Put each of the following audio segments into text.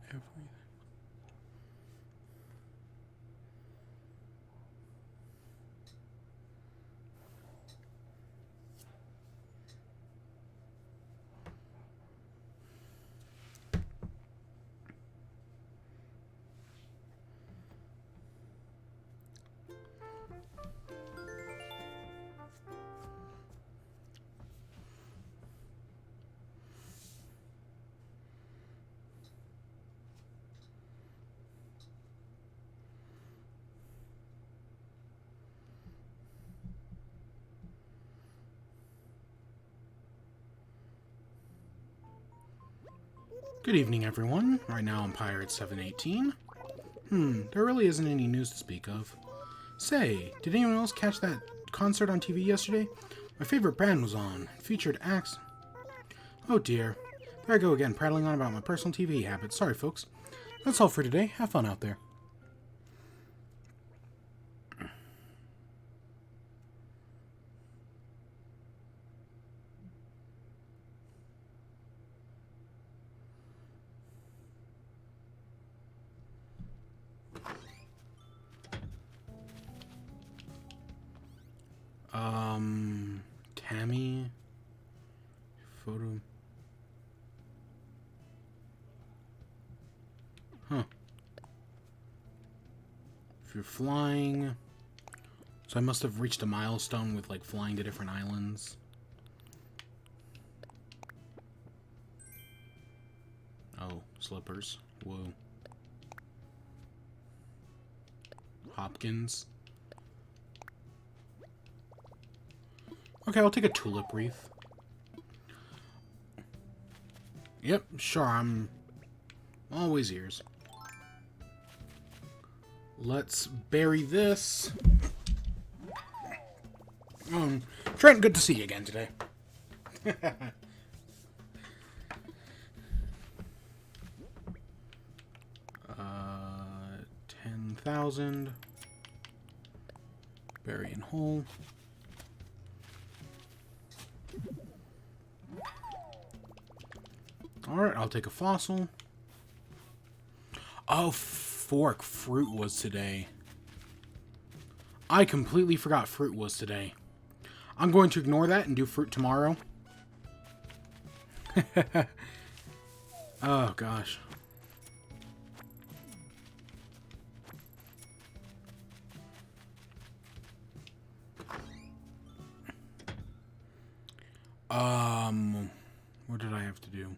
everything. Good evening, everyone. Right now I'm Pirate 718. There really isn't any news to speak of. Say, did anyone else catch that concert on TV yesterday? My favorite band was on. It featured acts. Oh dear. There I go again, prattling on about my personal TV habits. Sorry, folks. That's all for today. Have fun out there. Tammy. Photo. Huh. If you're flying... So I must have reached a milestone with, like, flying to different islands. Oh, slippers. Whoa. Hopkins. Okay, I'll take a tulip wreath. Yep, sure, I'm always ears. Let's bury this. Trent, good to see you again today. 10,000. Bury in hole. Alright, I'll take a fossil. Oh, fork. Fruit was today. I completely forgot fruit was today. I'm going to ignore that and do fruit tomorrow. Oh, gosh. What did I have to do?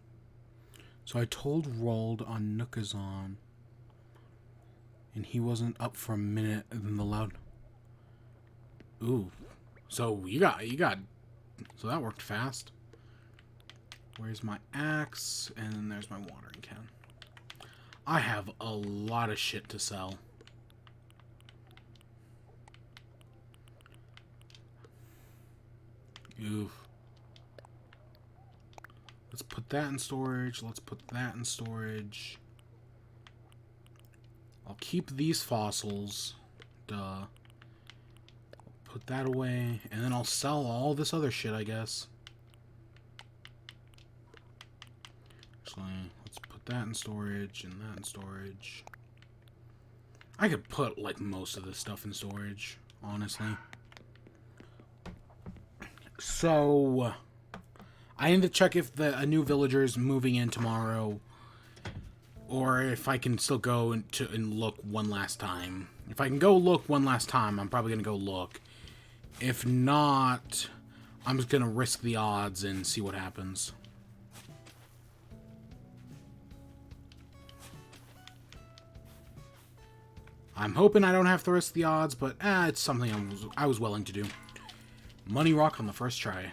So I told Rold on Nookazon, and he wasn't up for a minute, and then the loud... Ooh. So you got... So that worked fast. Where's my axe? And then there's my watering can. I have a lot of shit to sell. Oof. Let's put that in storage. Let's put that in storage. I'll keep these fossils. Duh. I'll put that away. And then I'll sell all this other shit, I guess. Actually, let's put that in storage and that in storage. I could put, like, most of this stuff in storage, honestly. So... I need to check if a new villager is moving in tomorrow, or if I can still go and look one last time. If I can go look one last time, I'm probably going to go look. If not, I'm just going to risk the odds and see what happens. I'm hoping I don't have to risk the odds, but it's something I was willing to do. Money rock on the first try.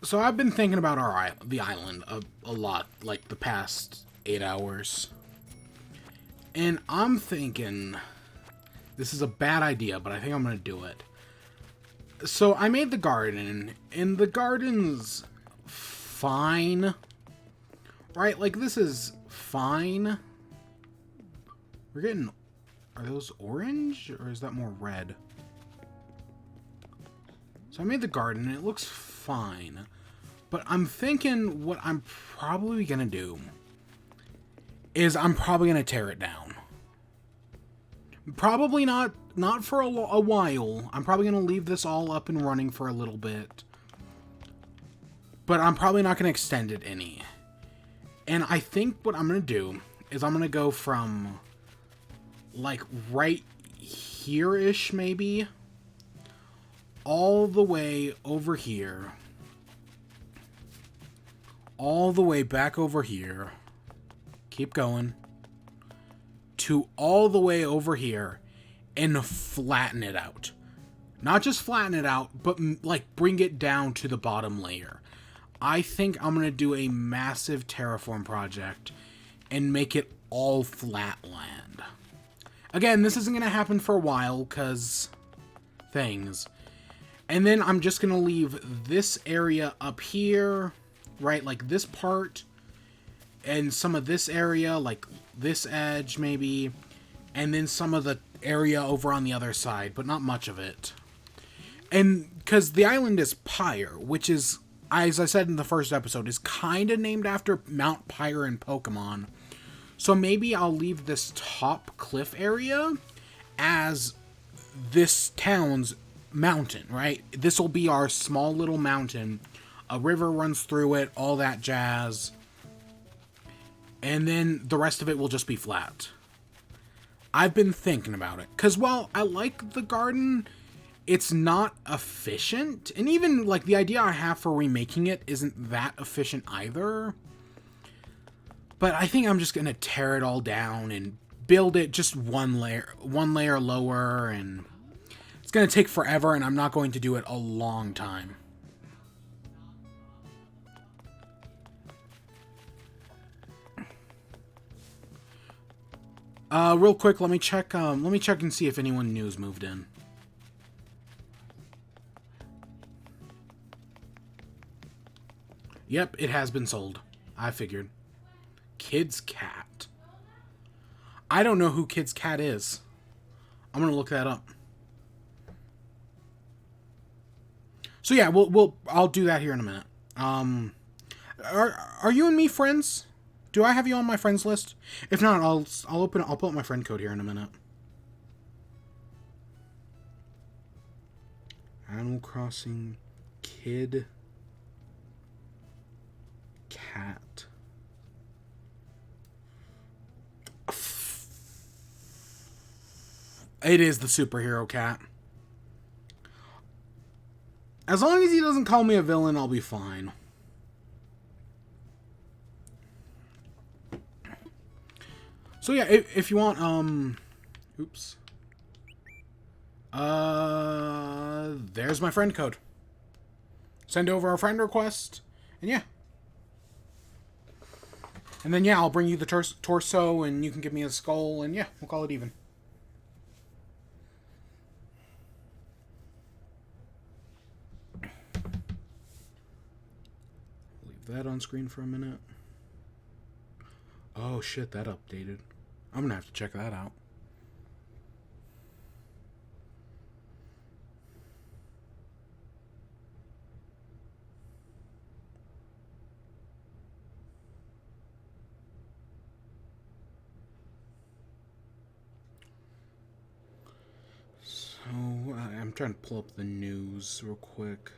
So I've been thinking about the island a lot, like the past 8 hours. And I'm thinking, this is a bad idea, but I think I'm going to do it. So I made the garden, and the garden's fine. Right? Like, this is fine. We're getting... Are those orange, or is that more red? So I made the garden, and it looks fine. But I'm thinking what I'm probably going to do is I'm probably going to tear it down. Probably not for a while. I'm probably going to leave this all up and running for a little bit. But I'm probably not going to extend it any. And I think what I'm going to do is I'm going to go from, like, right here-ish, maybe, all the way over here. All the way back over here. Keep going. To all the way over here. And flatten it out. Not just flatten it out, but, like, bring it down to the bottom layer. I think I'm going to do a massive terraform project and make it all flat land. Again, this isn't going to happen for a while because things. And then I'm just going to leave this area up here, right, like this part, and some of this area, like this edge maybe, and then some of the area over on the other side, but not much of it. And because the island is Pyre, which is, as I said in the first episode, is kind of named after Mount Pyre in Pokemon. So maybe I'll leave this top cliff area as this town's mountain, right? This will be our small little mountain. A river runs through it, all that jazz. And then the rest of it will just be flat. I've been thinking about it. Because while I like the garden, it's not efficient. And even, like, the idea I have for remaking it isn't that efficient either. But I think I'm just going to tear it all down and build it just one layer lower. And it's going to take forever, and I'm not going to do it a long time. Real quick, let me check and see if anyone new's moved in. Yep, it has been sold. I figured. Kid's Cat. I don't know who Kid's Cat is. I'm gonna look that up. So yeah, I'll do that here in a minute. Are you and me friends? Do I have you on my friends list? If not, I'll pull up my friend code here in a minute. Animal Crossing Kid Cat. It is the superhero cat. As long as he doesn't call me a villain, I'll be fine. So yeah, if you want, oops. There's my friend code. Send over a friend request, and yeah. And then yeah, I'll bring you the torso, and you can give me a skull, and yeah, we'll call it even. Leave that on screen for a minute. Oh shit, that updated. I'm gonna have to check that out. So, I'm trying to pull up the news real quick.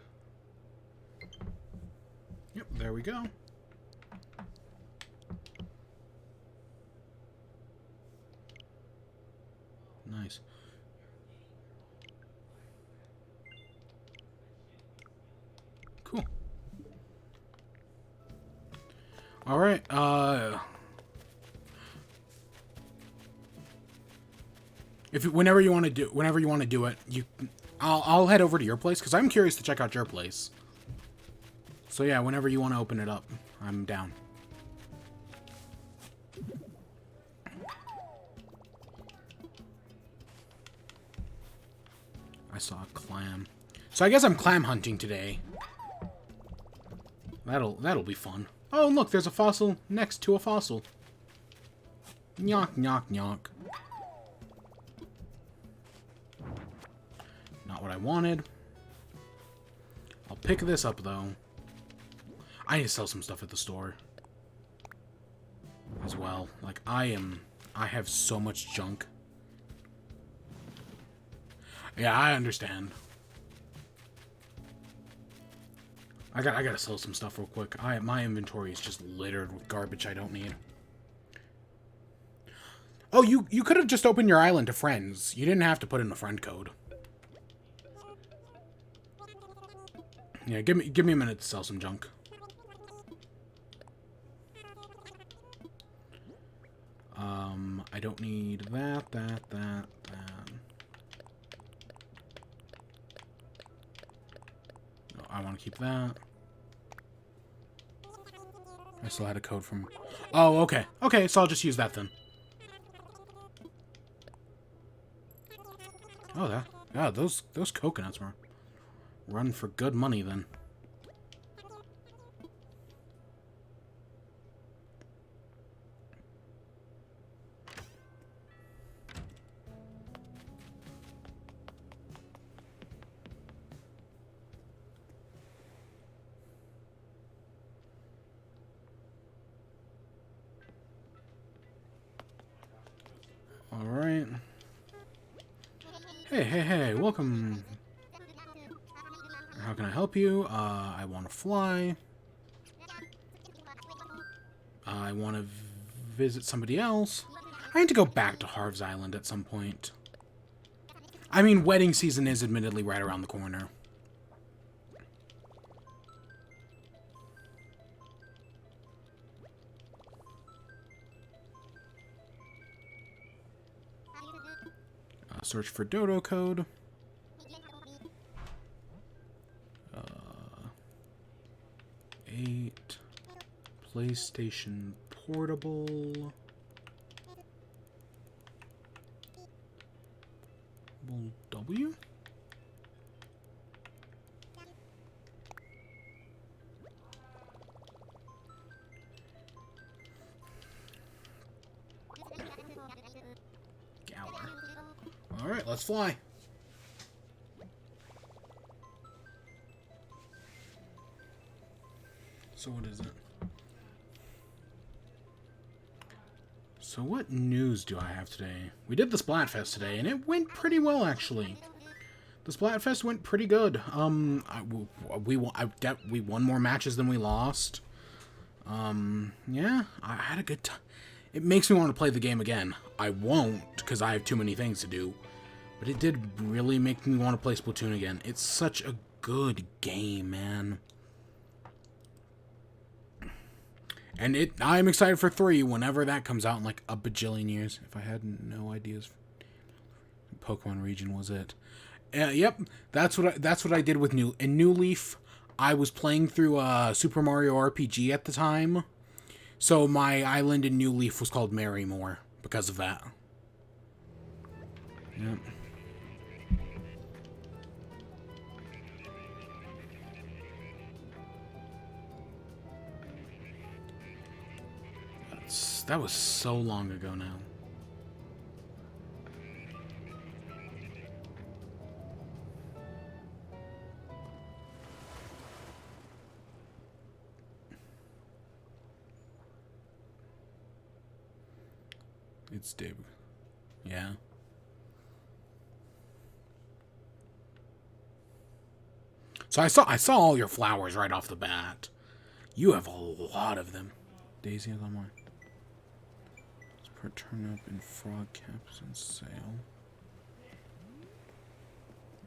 Yep, there we go. Nice. Cool. All right. Whenever you want to do it, I'll head over to your place because I'm curious to check out your place. So yeah, whenever you want to open it up, I'm down. I saw a clam. So I guess I'm clam hunting today. That'll be fun. Oh, look, there's a fossil next to a fossil. Nyok, nyok, nyok. Not what I wanted. I'll pick this up, though. I need to sell some stuff at the store. As well. Like, I have so much junk. Yeah, I understand. I gotta sell some stuff real quick. My inventory is just littered with garbage I don't need. Oh, you could have just opened your island to friends. You didn't have to put in a friend code. Yeah, give me a minute to sell some junk. I don't need that. No, I want to keep that. I still had a code from... Oh, okay. Okay, so I'll just use that then. Oh, yeah, those coconuts were run for good money then. Alright. Hey, welcome. How can I help you? I want to fly. I want to visit somebody else. I need to go back to Harv's Island at some point. I mean, wedding season is admittedly right around the corner. Search for dodo code. 8. PlayStation Portable. W? Alright, let's fly. So what is it? So what news do I have today? We did the Splatfest today, and it went pretty well, actually. The Splatfest went pretty good. We won more matches than we lost. Yeah, I had a good time. It makes me want to play the game again. I won't, because I have too many things to do. But it did really make me want to play Splatoon again. It's such a good game, man. And I'm excited for 3 whenever that comes out in like a bajillion years. If I had no ideas, Pokemon Region was it. Yep, that's what I did with New Leaf. I was playing through Super Mario RPG at the time, so my island in New Leaf was called Marrymore because of that. Yep. That was so long ago now. It's Dave. Yeah. So I saw all your flowers right off the bat. You have a lot of them. Daisy is on mine. Turnip and frog caps on sale.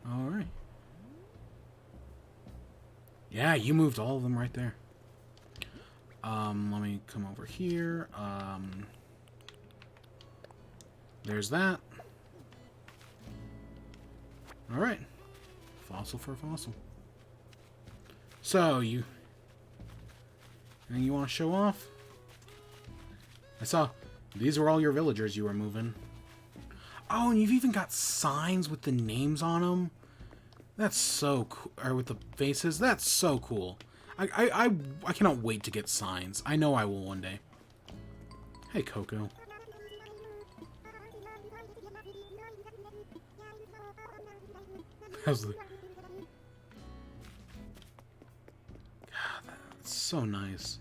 Alright. Yeah, you moved all of them right there. Let me come over here. There's that. Alright. Fossil for a fossil. So, you want to show off? I saw... These were all your villagers you were moving. Oh, and you've even got signs with the names on them. That's so cool. Or with the faces. That's so cool. I cannot wait to get signs. I know I will one day. Hey, Coco. How's the... so nice.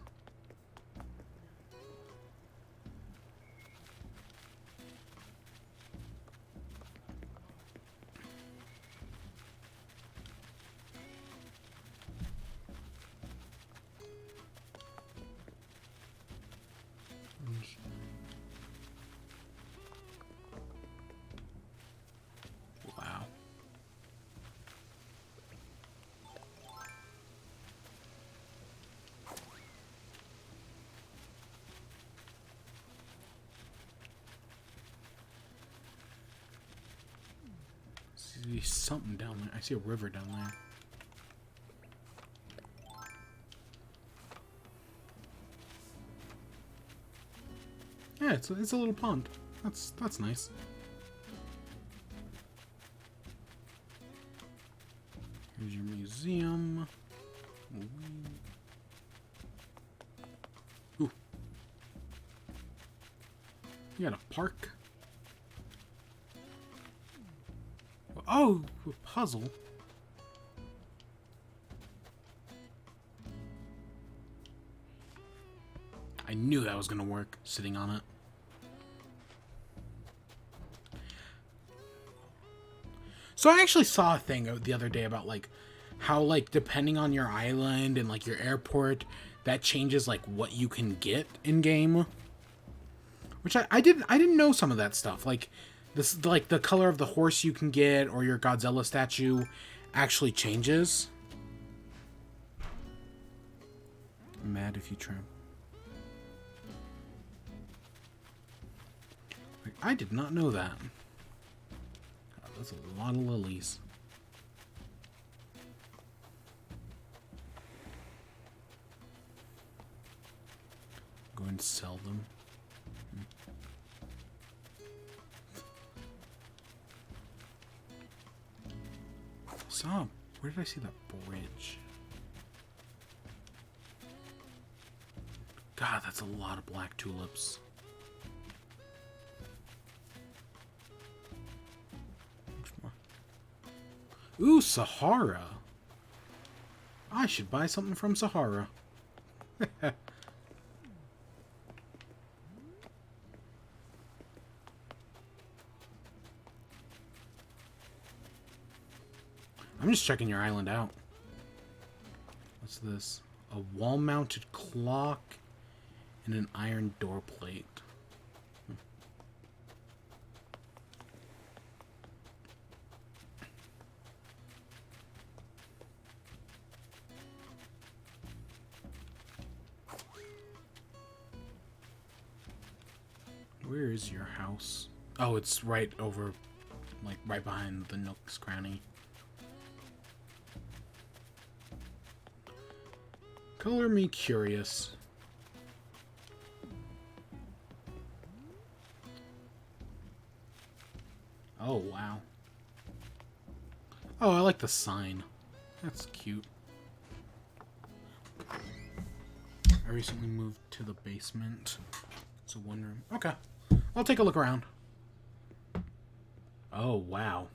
Wow. I see something down there. I see a river down there. Yeah, it's a little pond. That's nice. Here's your museum. Ooh. You got a park. Oh, a puzzle. I knew that was gonna work, sitting on it. So I actually saw a thing the other day about, like, how, like, depending on your island and, like, your airport, that changes, like, what you can get in-game. Which I didn't know some of that stuff. Like, this, like, the color of the horse you can get or your Godzilla statue actually changes. I'm mad if you trim. Like, I did not know that. God, that's a lot of lilies. Go and sell them. Where did I see that bridge? God, that's a lot of black tulips. Ooh, Sahara. I should buy something from Sahara. I'm just checking your island out. What's this? A wall-mounted clock and an iron door plate. Where is your house? Oh, it's right over, like, right behind the Nook's cranny. Color me curious. Oh, wow. Oh, I like the sign. That's cute. I recently moved to the basement. It's a one room. Okay. I'll take a look around. Oh, wow.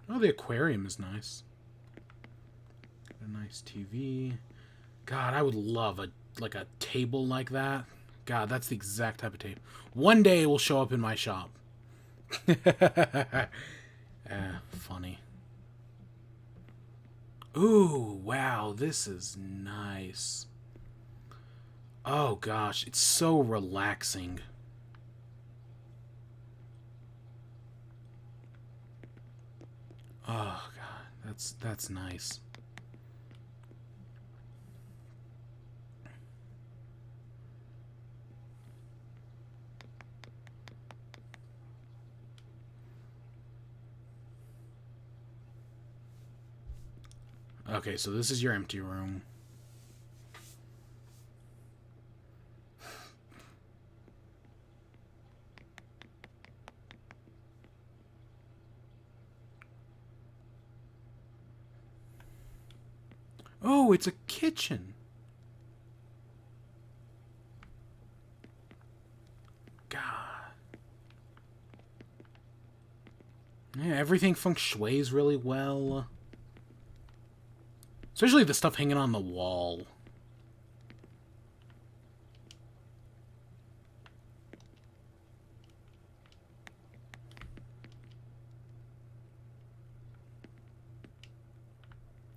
Oh, the aquarium is nice. A nice TV. God, I would love a table like that. God, that's the exact type of table. One day it will show up in my shop. Funny. Ooh, wow, this is nice. Oh gosh, it's so relaxing. Oh god, that's nice. Okay, so this is your empty room. Oh, it's a kitchen. God. Yeah, everything feng shui's really well. Especially the stuff hanging on the wall.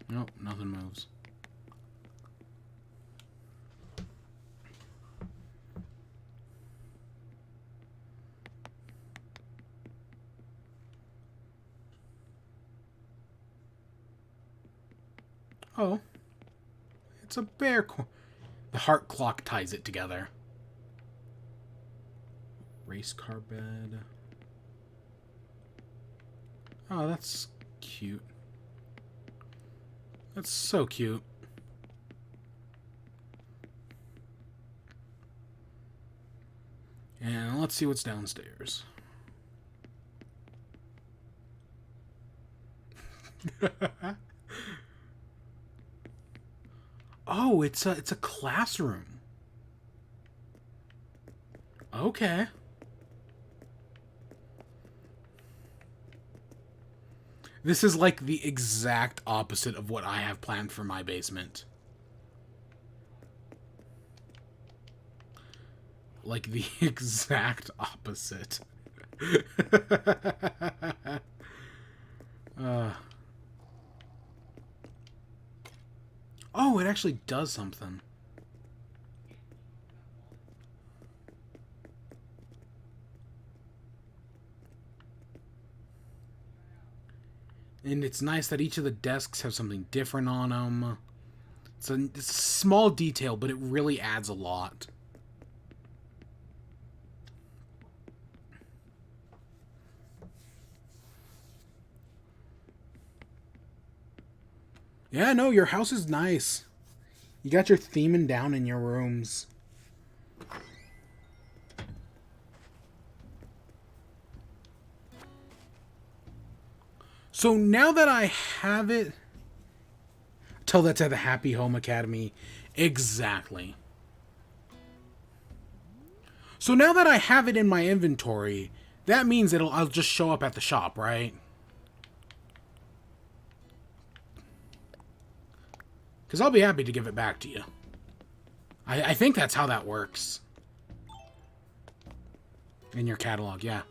Nope, nothing moves. Oh. It's a bear. The heart clock ties it together. Race car bed. Oh, that's cute. That's so cute. And let's see what's downstairs. Oh, it's a classroom. Okay. This is like the exact opposite of what I have planned for my basement. Like the exact opposite. Oh, it actually does something. And it's nice that each of the desks have something different on them. It's a small detail, but it really adds a lot. Yeah, no, your house is nice. You got your theming down in your rooms. So now that I have it... Tell that to the Happy Home Academy. Exactly. So now that I have it in my inventory, that means I'll just show up at the shop, right? Because I'll be happy to give it back to you. I think that's how that works. In your catalog, yeah.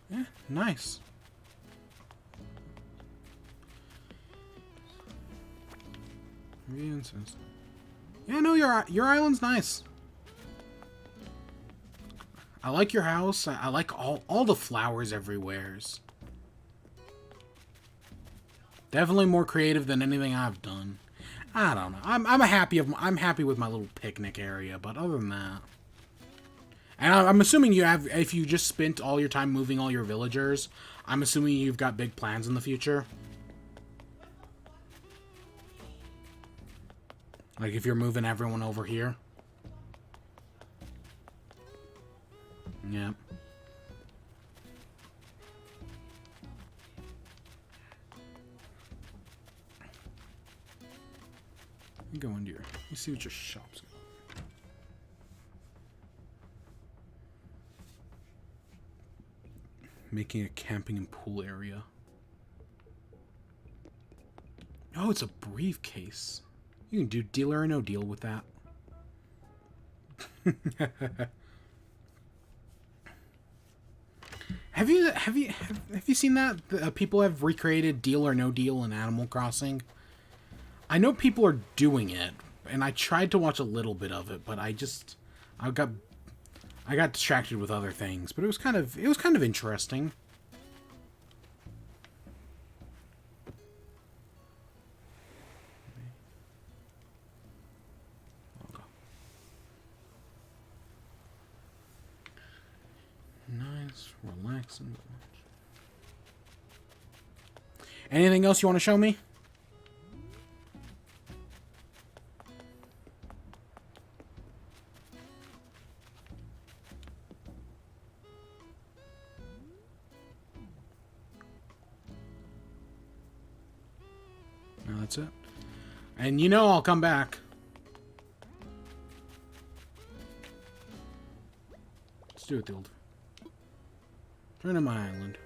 Yeah, nice. Yeah, no, your island's nice. I like your house. I like all the flowers everywheres. Definitely more creative than anything I've done. I don't know. I'm happy with my little picnic area, but other than that. And I'm assuming if you just spent all your time moving all your villagers, I'm assuming you've got big plans in the future. Like if you're moving everyone over here. Yeah. You go into you see what your shop's got. Making a camping and pool area. Oh, it's a briefcase. You can do deal or no deal with that. Have you seen that? People have recreated Deal or No Deal in Animal Crossing. I know people are doing it, and I tried to watch a little bit of it, but I got distracted with other things. But it was kind of interesting. Nice, relaxing. Anything else you want to show me? No, that's it. And you know I'll come back. Let's do it the old. Turn on my island.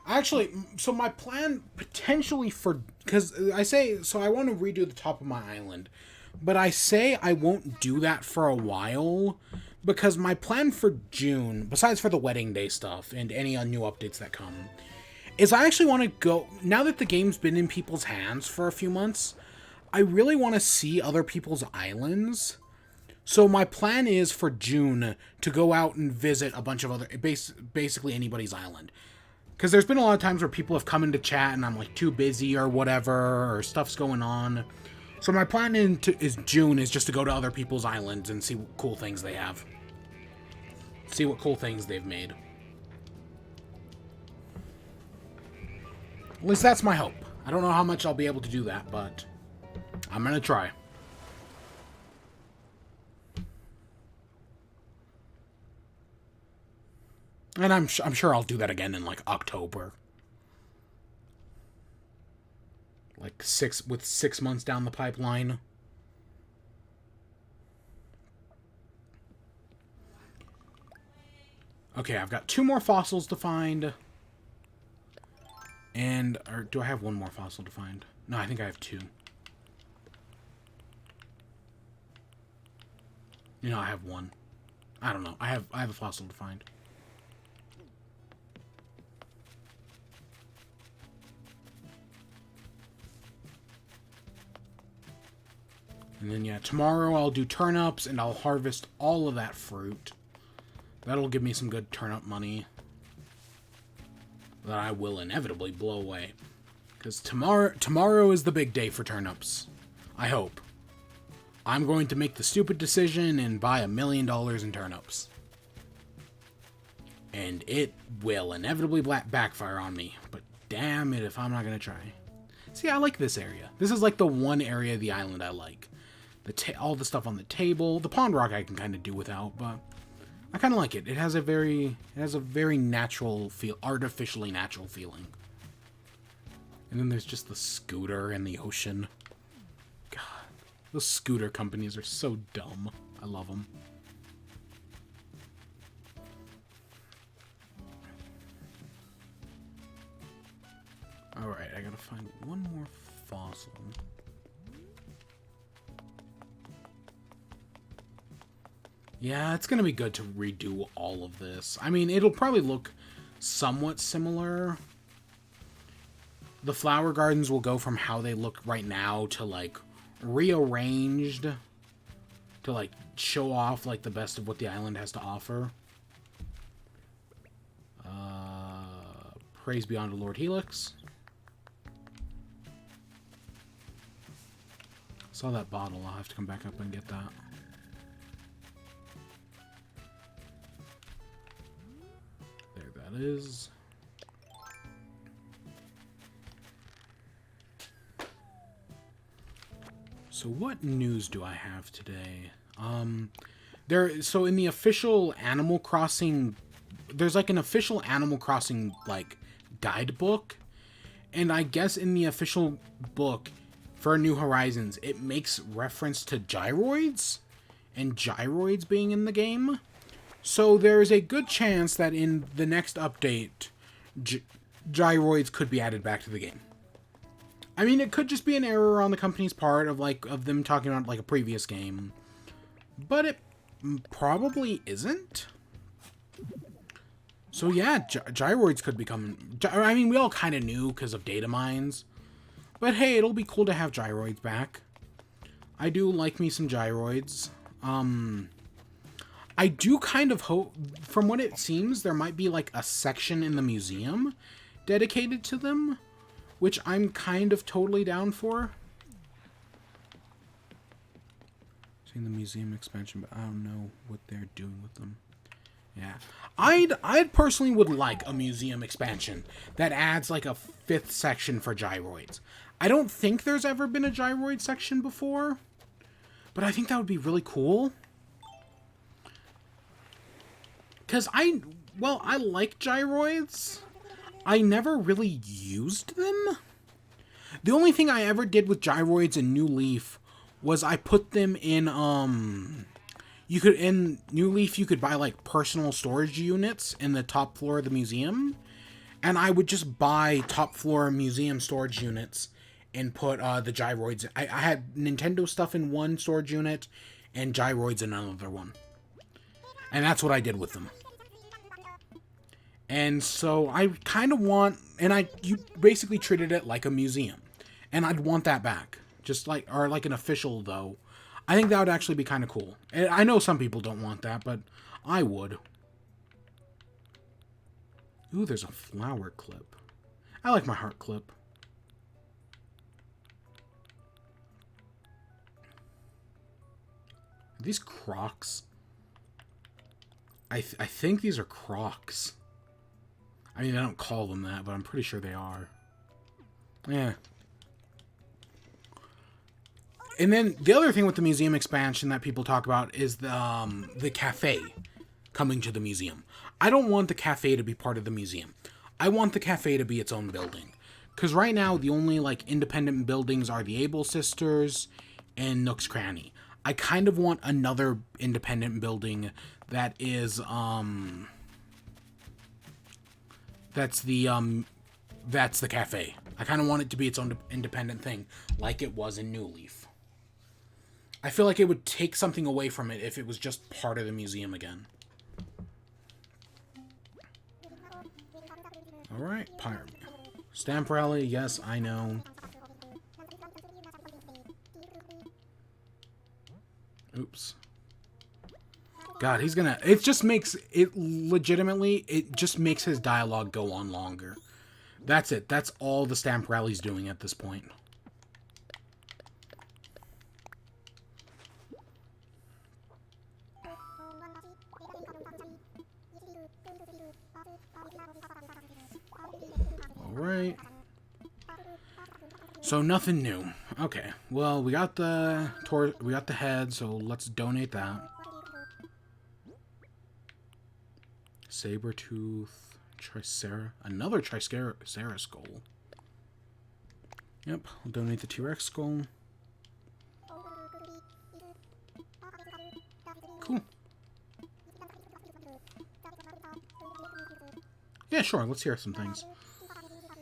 Actually, so my plan potentially for... Because I say... So I want to redo the top of my island. But I say I won't do that for a while. Because my plan for June, besides for the wedding day stuff and any new updates that come, is I actually want to go... Now that the game's been in people's hands for a few months, I really want to see other people's islands. So my plan is for June to go out and visit a bunch of other... Basically anybody's island. Because there's been a lot of times where people have come into chat and I'm like too busy or whatever, or stuff's going on. So my plan is June is just to go to other people's islands and see what cool things they have. See what cool things they've made. At least that's my hope. I don't know how much I'll be able to do that, but I'm gonna try. And I'm sure I'll do that again in, like, October. Like, 6 months down the pipeline. Okay, I've got 2 more fossils to find. And, or do I have 1 more fossil to find? No, I think I have 2. You know, I have 1. I don't know. I have a fossil to find. And then, yeah, tomorrow I'll do turnips, and I'll harvest all of that fruit. That'll give me some good turnip money that I will inevitably blow away. Because tomorrow is the big day for turnips. I hope. I'm going to make the stupid decision and buy $1 million in turnips. And it will inevitably backfire on me. But damn it if I'm not going to try. See, I like this area. This is like the one area of the island I like. All the stuff on the table. The pond rock I can kind of do without, but I kind of like it. It has a very natural feel, artificially natural feeling. And then there's just the scooter and the ocean. God, those scooter companies are so dumb. I love them. Alright, I gotta find 1 more fossil. Yeah, it's gonna be good to redo all of this. I mean, it'll probably look somewhat similar. The flower gardens will go from how they look right now to, like, rearranged to, like, show off, like, the best of what the island has to offer. Praise be unto Lord Helix. Saw that bottle. I'll have to come back up and get that. There that is. So what news do I have today? So in the official Animal Crossing, there's like an official Animal Crossing like guidebook, and I guess in the official book for New Horizons, it makes reference to gyroids and gyroids being in the game. So there's a good chance that in the next update, gyroids could be added back to the game. I mean, it could just be an error on the company's part of them talking about like a previous game, but it probably isn't. So yeah, gyroids could be coming. I mean, we all kind of knew because of data mines, but hey, it'll be cool to have gyroids back. I do like me some gyroids. I do kind of hope, from what it seems, there might be like a section in the museum dedicated to them, which I'm kind of totally down for. Seeing the museum expansion, but I don't know what they're doing with them. Yeah, I'd personally would like a museum expansion that adds like a 5th section for gyroids. I don't think there's ever been a gyroid section before, but I think that would be really cool. Because I like gyroids. I never really used them. The only thing I ever did with gyroids in New Leaf was I put them in, You could, in New Leaf, you could buy like personal storage units in the top floor of the museum. And I would just buy top floor museum storage units and put the gyroids. I had Nintendo stuff in one storage unit and gyroids in another one. And that's what I did with them. And so I kind of want, and you basically treated it like a museum. And I'd want that back. Just like, or like an official though. I think that would actually be kind of cool. And I know some people don't want that, but I would. Ooh, there's a flower clip. I like my heart clip. Are these Crocs? I think these are Crocs. I mean, I don't call them that, but I'm pretty sure they are. Yeah. And then the other thing with the museum expansion that people talk about is the cafe coming to the museum. I don't want the cafe to be part of the museum. I want the cafe to be its own building. Because right now, the only like independent buildings are the Able Sisters and Nook's Cranny. I kind of want another independent building that is that's the cafe. I kind of want it to be its own independent thing, like it was in New Leaf. I feel like it would take something away from it if it was just part of the museum again. Alright, pirate. Stamp rally, yes, I know. Oops. God, he's gonna... It just makes... It legitimately... It just makes his dialogue go on longer. That's it. That's all the stamp rally's doing at this point. Alright. So nothing new. Okay. Well, we got the head, so let's donate that. Sabertooth, Tricera, another Tricera skull. Yep, I'll donate the T-Rex skull. Cool. Yeah, sure, let's hear some things.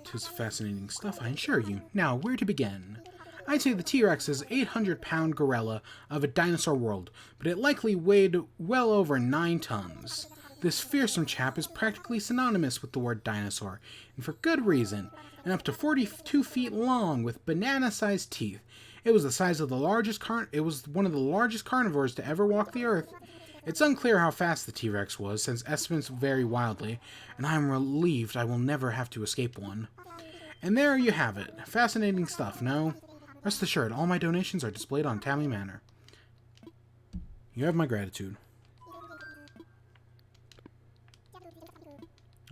'Tis fascinating stuff, I assure you. Now, where to begin? I'd say the T-Rex is an 800-pound gorilla of a dinosaur world, but it likely weighed well over 9 tons. This fearsome chap is practically synonymous with the word dinosaur, and for good reason, and up to 42 feet long with banana-sized teeth. It was the size of the largest It was one of the largest carnivores to ever walk the earth. It's unclear how fast the T-Rex was, since estimates vary wildly, and I am relieved I will never have to escape one. And there you have it. Fascinating stuff, no? Rest assured, all my donations are displayed on Tammy Manor. You have my gratitude.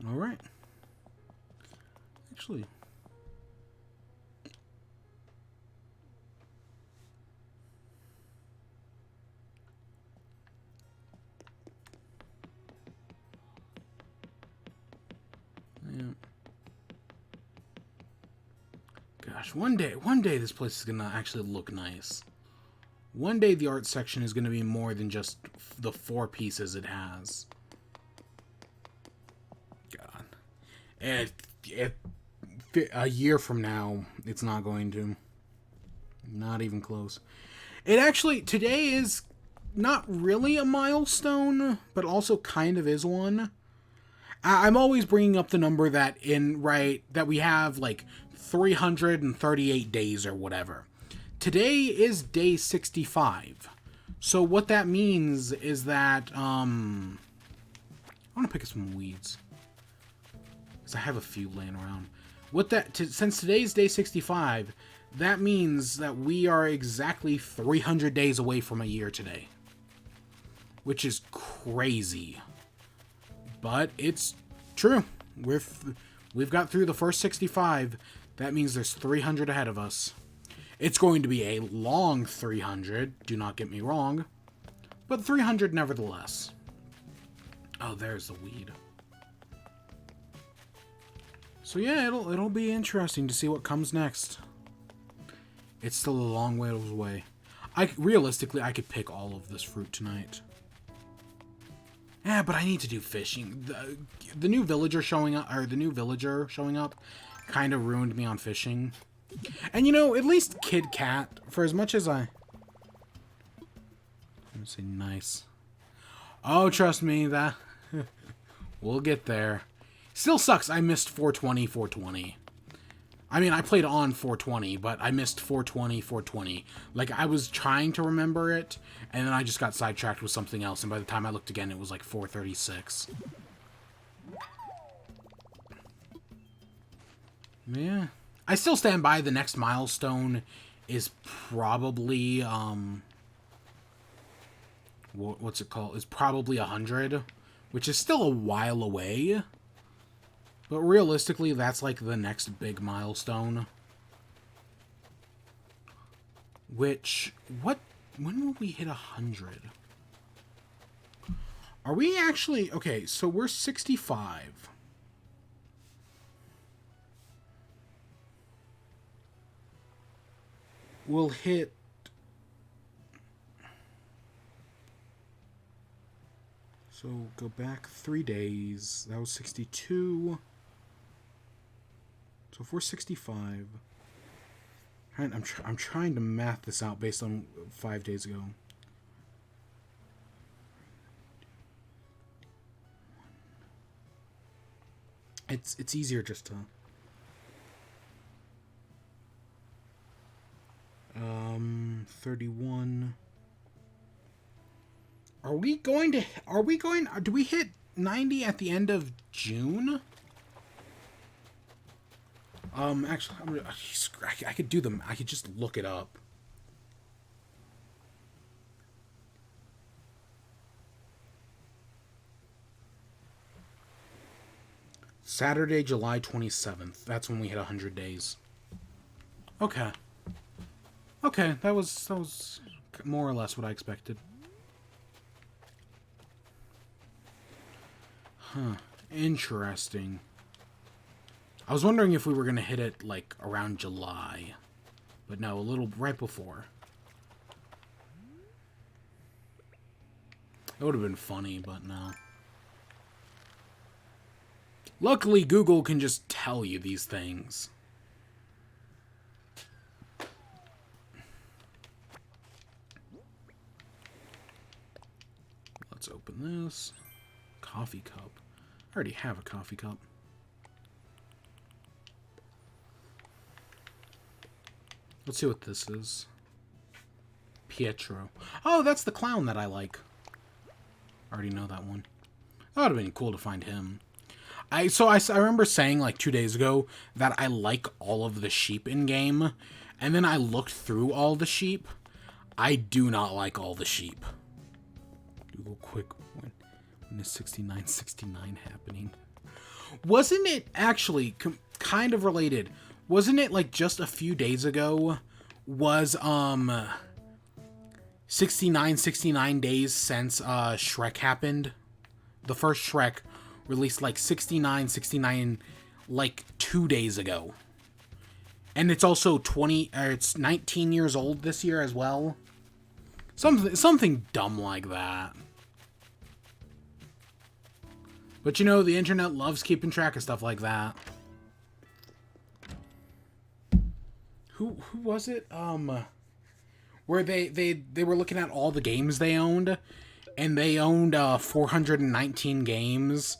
Alright. Actually... Yeah. Gosh, one day this place is gonna actually look nice. One day the art section is gonna be more than just the 4 pieces it has. God. And a year from now, it's not going to. Not even close. It actually, today is not really a milestone, but also kind of is one. I'm always bringing up the number that we have like 338 days or whatever. Today is day 65. So what that means is that I want to pick up some weeds, because I have a few laying around. Since today's day 65, that means that we are exactly 300 days away from a year today, which is crazy. But it's true. We've got through the first 65. That means there's 300 ahead of us. It's going to be a long 300, do not get me wrong. But 300 nevertheless. Oh, there's the weed. So yeah, it'll be interesting to see what comes next. It's still a long way away. Realistically, I could pick all of this fruit tonight. Yeah, but I need to do fishing. The new villager showing up, or the new villager showing up, kind of ruined me on fishing. And you know, at least Kid Cat, for as much as I'm gonna say nice. Oh, trust me, that we'll get there. Still sucks. I missed 420, 420. I mean, I played on 420, but I missed 420, 420. Like, I was trying to remember it, and then I just got sidetracked with something else, and by the time I looked again, it was like 436. Yeah. I still stand by the next milestone is probably, what's it called? Is probably 100, which is still a while away. But realistically, that's like the next big milestone. Which, when will we hit 100? Are we actually, okay, so we're 65. We'll hit, so go back 3 days. That was 62. So if we're 65, I'm trying to math this out based on 5 days ago. It's easier just to 31. Do we hit 90 at the end of June? Actually, I could do them. I could just look it up. Saturday, July 27th. That's when we hit 100 days. Okay. Okay, that was more or less what I expected. Huh. Interesting. I was wondering if we were going to hit it, like, around July. But no, a little right before. It would have been funny, but no. Luckily, Google can just tell you these things. Let's open this. Coffee cup. I already have a coffee cup. Let's see what this is. Pietro. Oh, that's the clown that I like. I already know that one. That would have been cool to find him. I remember saying like 2 days ago that I like all of the sheep in game, and then I looked through all the sheep. I do not like all the sheep. Google quick, when is 6969 happening? Wasn't it actually kind of related? Wasn't it like just a few days ago was 69 days since Shrek happened? The first Shrek released like 69 like 2 days ago. And it's also it's 19 years old this year as well. Something dumb like that. But you know, the internet loves keeping track of stuff like that. Who was it? Where they were looking at all the games they owned, and they owned 419 games,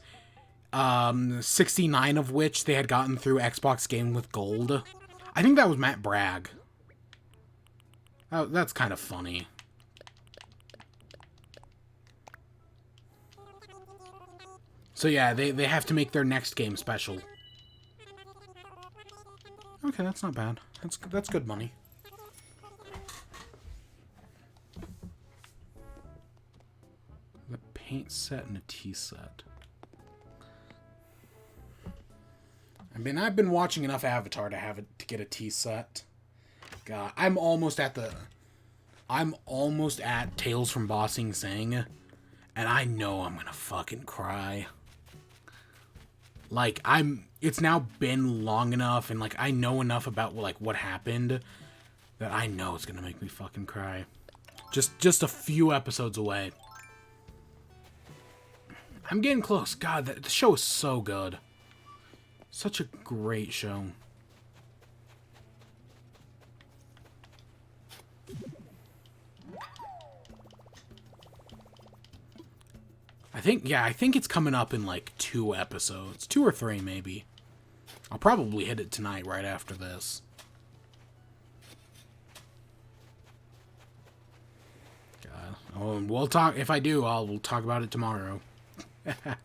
69 of which they had gotten through Xbox Game with Gold. I think that was Matt Bragg. Oh, that's kind of funny. So yeah, they have to make their next game special. Okay, that's not bad. That's good money. The paint set and a tea set. I mean, I've been watching enough Avatar to get a tea set. God, I'm almost at Tales from Ba Sing Se, and I know I'm gonna fucking cry. Like, it's now been long enough, and, like, I know enough about, like, what happened that I know it's gonna make me fucking cry. Just a few episodes away. I'm getting close. God, the show is so good. Such a great show. I think it's coming up in like 2 episodes. 2 or 3, maybe. I'll probably hit it tonight right after this. God. Oh, we'll talk. If I do, we'll talk about it tomorrow. Yeah.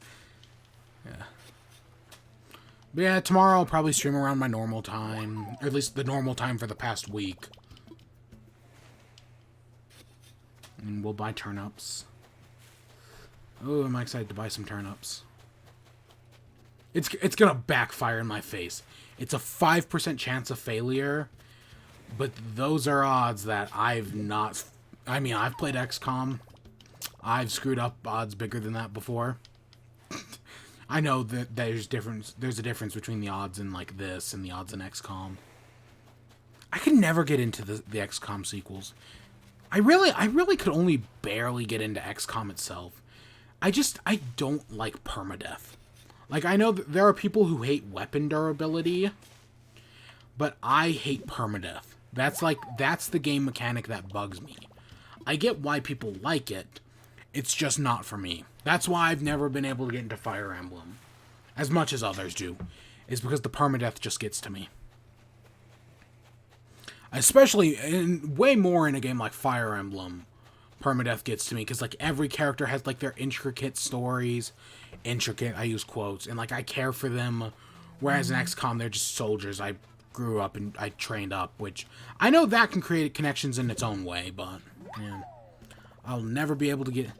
But yeah, tomorrow I'll probably stream around my normal time. Or at least the normal time for the past week. And we'll buy turnips. Oh, am I excited to buy some turnips. It's gonna backfire in my face. It's a 5% chance of failure. But those are odds that I've not... I mean, I've played XCOM. I've screwed up odds bigger than that before. I know that there's a difference between the odds in like this and the odds in XCOM. I could never get into the XCOM sequels. I really could only barely get into XCOM itself. I don't like permadeath. Like, I know that there are people who hate weapon durability, but I hate permadeath. That's the game mechanic that bugs me. I get why people like it. It's just not for me. That's why I've never been able to get into Fire Emblem. As much as others do. Is because the permadeath just gets to me. Especially, way more in a game like Fire Emblem, permadeath gets to me. Because, like, every character has, like, their intricate stories. Intricate, I use quotes. And, like, I care for them. Whereas in XCOM, they're just soldiers I grew up and I trained up. Which, I know that can create connections in its own way, but, yeah. I'll never be able to get...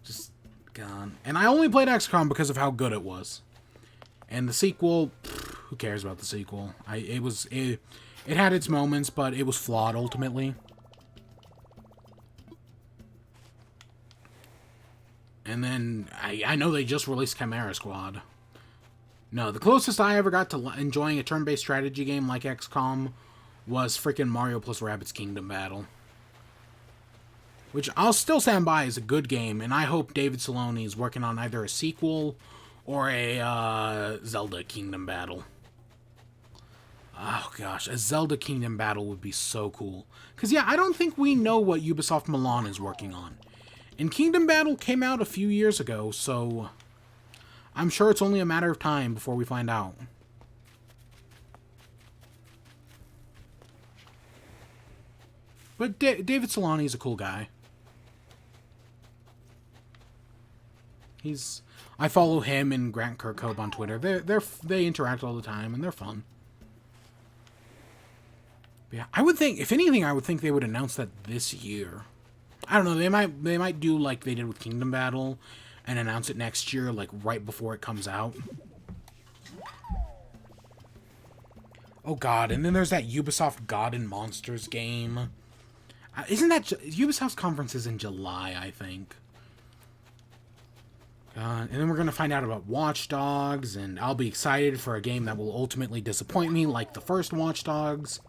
Just gone. And I only played XCOM because of how good it was. And the sequel... Who cares about the sequel? It had its moments, but it was flawed, ultimately. And then... I know they just released Chimera Squad. No, the closest I ever got to enjoying a turn-based strategy game like XCOM was freaking Mario plus Rabbids Kingdom Battle. Which I'll still stand by as a good game, and I hope David Saloni is working on either a sequel or a Zelda Kingdom Battle. Oh gosh, a Zelda Kingdom Battle would be so cool. Because yeah, I don't think we know what Ubisoft Milan is working on. And Kingdom Battle came out a few years ago, so I'm sure it's only a matter of time before we find out. But David Saloni is a cool guy. I follow him and Grant Kirkhope on Twitter. They interact all the time and they're fun. But yeah, I would think, if anything, I would think they would announce that this year. I don't know. They might do like they did with Kingdom Battle and announce it next year, like right before it comes out. Oh God! And then there's that Ubisoft God and Monsters game. Isn't that Ubisoft's conference is in July? I think. And then we're going to find out about Watch Dogs, and I'll be excited for a game that will ultimately disappoint me, like the first Watch Dogs.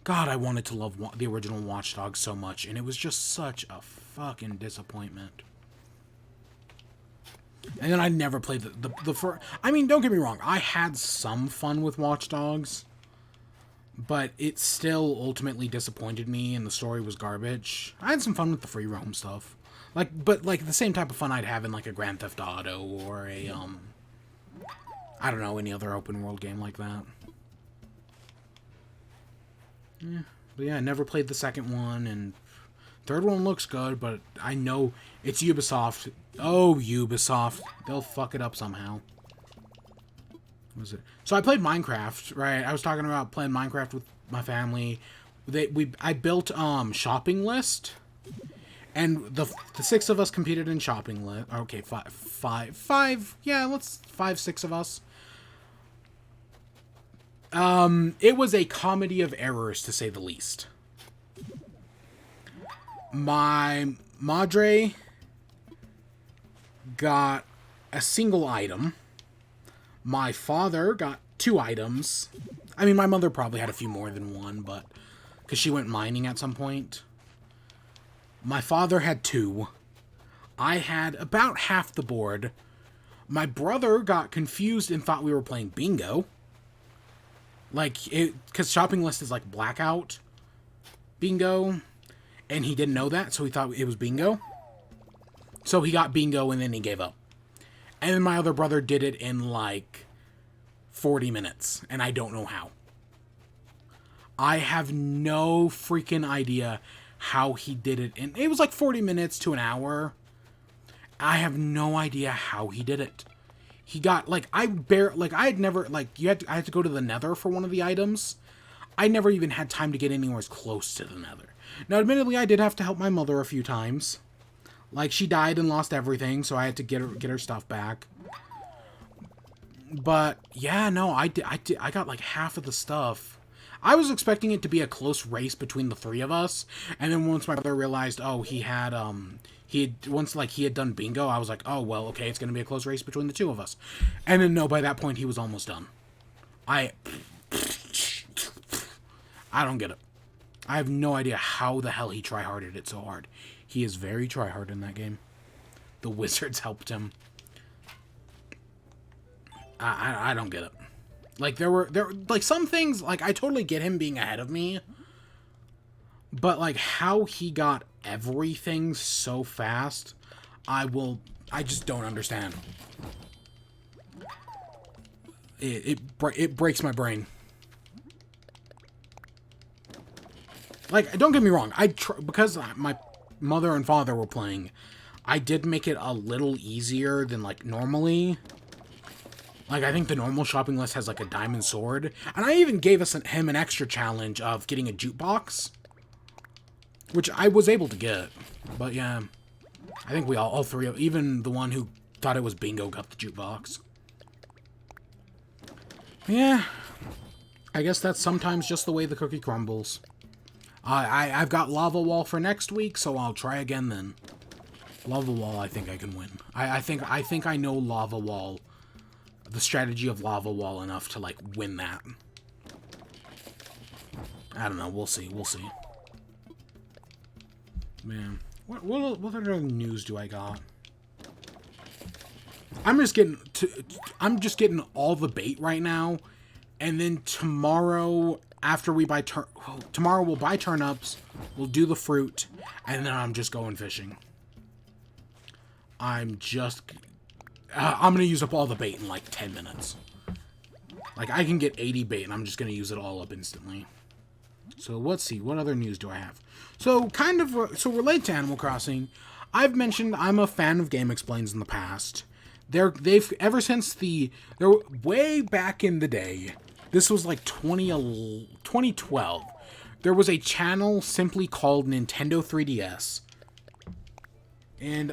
God, I wanted to love the original Watch Dogs so much, and it was just such a fucking disappointment. And then I never played the first... I mean, don't get me wrong, I had some fun with Watch Dogs, but it still ultimately disappointed me, and the story was garbage. I had some fun with the free roam stuff. But the same type of fun I'd have in, like, a Grand Theft Auto or a, I don't know, any other open world game like that. Yeah. But yeah, I never played the second one, and third one looks good, but I know it's Ubisoft. Oh, Ubisoft. They'll fuck it up somehow. What was it? So I played Minecraft, right? I was talking about playing Minecraft with my family. I built, shopping list. And the 6 of us competed in shopping list. Okay, five. Yeah, 6 of us. It was a comedy of errors, to say the least. My madre got a single item. My father got 2 items. I mean, my mother probably had a few more than one, but... because she went mining at some point. My father had 2. I had about half the board. My brother got confused and thought we were playing bingo. Like, because shopping list is like blackout bingo, and he didn't know that, so he thought it was bingo. So he got bingo, and then he gave up. And then my other brother did it in like 40 minutes, and I don't know how. I have no freaking idea how he did it. And it was like 40 minutes to an hour. I have no idea how he did it. He got, like, I had never, like, I had to go to the Nether for one of the items. I never even had time to get anywhere as close to the Nether. Now, admittedly, I did have to help my mother a few times. Like, she died and lost everything, so I had to get her stuff back. But, yeah, no, I got, like, half of the stuff. I was expecting it to be a close race between the three of us, and then once my brother realized, oh, he had done bingo, I was like, oh, well, okay, it's going to be a close race between the two of us. And then, no, by that point, he was almost done. I don't get it. I have no idea how the hell he tryharded it so hard. He is very tryhard in that game. The wizards helped him. I don't get it. Like, there were like, some things, like, I totally get him being ahead of me. But, like, how he got everything so fast, I just don't understand. It breaks my brain. Like, don't get me wrong, because my mother and father were playing, I did make it a little easier than, like, normally. Like, I think the normal shopping list has, like, a diamond sword. And I even gave him an extra challenge of getting a jukebox. Which I was able to get. But, yeah. I think we all three, even the one who thought it was bingo, got the jukebox. Yeah. I guess that's sometimes just the way the cookie crumbles. I've got Lava Wall for next week, so I'll try again then. Lava Wall, I think I can win. I think I know Lava Wall, the strategy of Lava Wall enough to, like, win that. I don't know. We'll see. We'll see. Man, what other news do I got? I'm just getting all the bait right now, and then tomorrow, after we buy tomorrow we'll buy turnips, we'll do the fruit, and then I'm just going fishing. I'm gonna use up all the bait in like 10 minutes. Like, I can get 80 bait, and I'm just gonna use it all up instantly. So let's see, what other news do I have? So related to Animal Crossing, I've mentioned I'm a fan of Game Explains in the past. They've ever since they're way back in the day. This was like 2012. There was a channel simply called Nintendo 3DS. And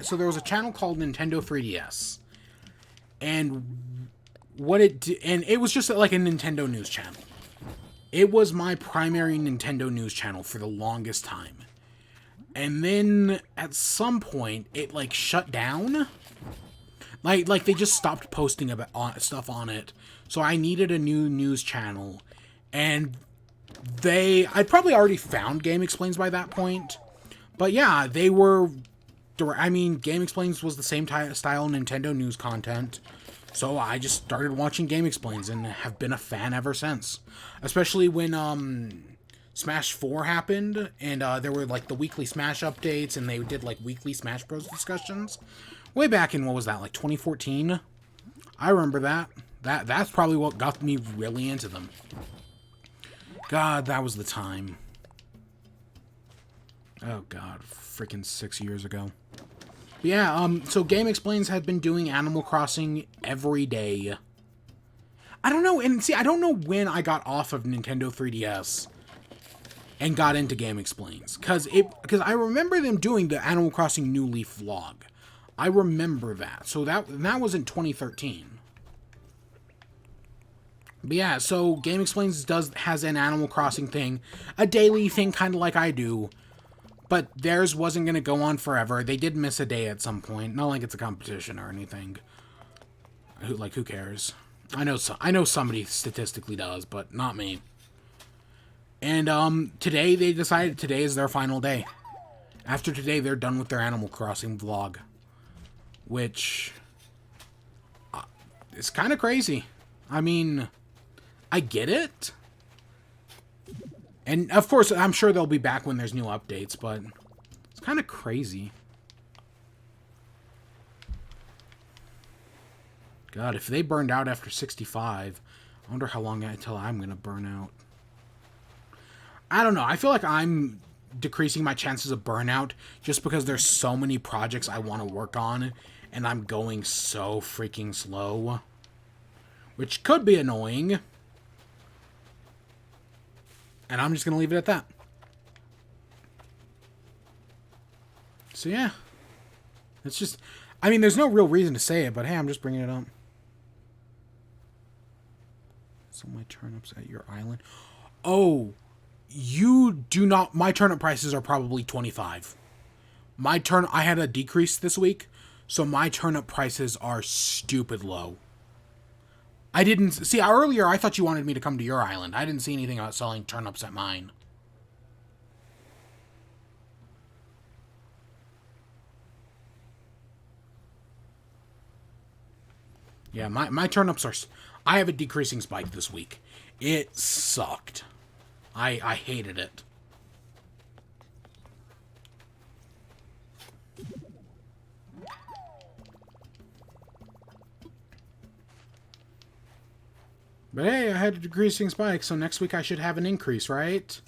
so there was a channel called Nintendo 3DS. And it was just like a Nintendo news channel. It was my primary Nintendo news channel for the longest time. And then at some point it like shut down. Like they just stopped posting about stuff on it. So I needed a new news channel, and I'd probably already found Game Explains by that point. But yeah, they were, I mean, Game Explains was the same style Nintendo news content. So I just started watching Game Explains and have been a fan ever since. Especially when Smash 4 happened, and there were like the weekly Smash updates, and they did like weekly Smash Bros. Discussions. Way back in, what was that, like 2014? I remember that. That's probably what got me really into them. God, that was the time. Oh god, freaking 6 years ago. But yeah, so Game Explains had been doing Animal Crossing every day. I don't know, and see, I don't know when I got off of Nintendo 3DS and got into Game Explains. Because I remember them doing the Animal Crossing New Leaf vlog. I remember that. So that was in 2013. But yeah, so Game Explains has an Animal Crossing thing, a daily thing, kind of like I do. But theirs wasn't going to go on forever. They did miss a day at some point. Not like it's a competition or anything. Who cares? I know somebody statistically does, but not me. And today they decided today is their final day. After today, they're done with their Animal Crossing vlog, which is kind of crazy. I mean, I get it. And, of course, I'm sure they'll be back when there's new updates, but it's kind of crazy. God, if they burned out after 65, I wonder how long until I'm going to burn out. I don't know. I feel like I'm decreasing my chances of burnout just because there's so many projects I want to work on, and I'm going so freaking slow. Which could be annoying. And I'm just going to leave it at that. So yeah. It's just... I mean, there's no real reason to say it, but hey, I'm just bringing it up. So my turnips at your island. Oh, you do not... My turnip prices are probably 25. I had a decrease this week, so my turnip prices are stupid low. I didn't... See, earlier I thought you wanted me to come to your island. I didn't see anything about selling turnips at mine. Yeah, my turnips are... I have a decreasing spike this week. It sucked. I hated it. But hey, I had a decreasing spike, so next week I should have an increase, right?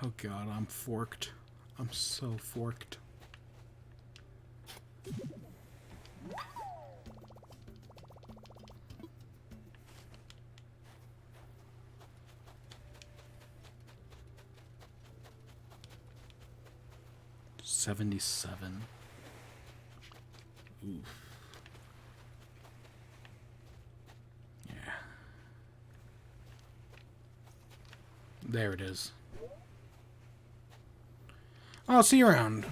Oh god, I'm forked. I'm so forked. $77. Oof. Yeah. There it is. I'll see you around.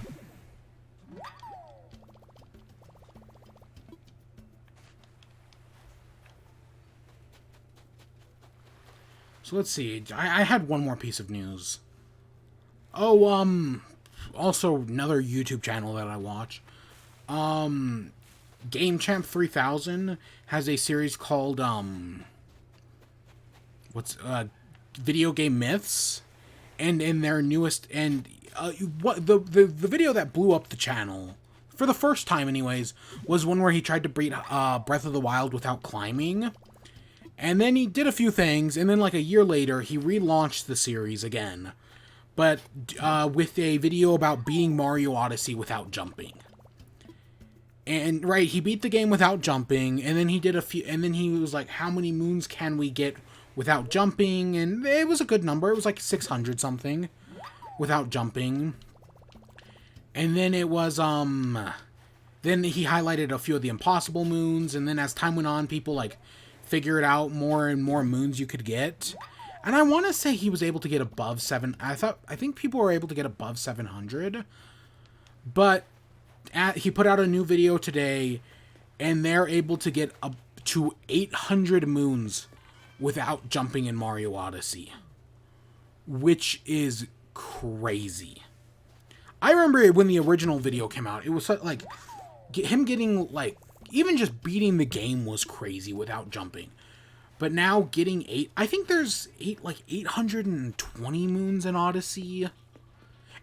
So let's see. I had one more piece of news. Oh, also another YouTube channel that I watch. Game Champ 3000 has a series called, Video Game Myths. And in their newest, and, the video that blew up the channel, for the first time anyways, was one where he tried to beat, Breath of the Wild without climbing. And then he did a few things, and then like a year later, he relaunched the series again. But, with a video about beating Mario Odyssey without jumping. And, right, he beat the game without jumping, and then he did a few, and then he was like, how many moons can we get without jumping? And it was a good number. It was like 600 something without jumping. And then it was, then he highlighted a few of the impossible moons, and then as time went on, people, like, figured out more and more moons you could get. And I want to say he was able to get above 7... I think people were able to get above 700. But he put out a new video today, and they're able to get up to 800 moons without jumping in Mario Odyssey. Which is crazy. I remember when the original video came out, it was like... him getting, like... Even just beating the game was crazy without jumping. But now getting I think there's 820 moons in Odyssey.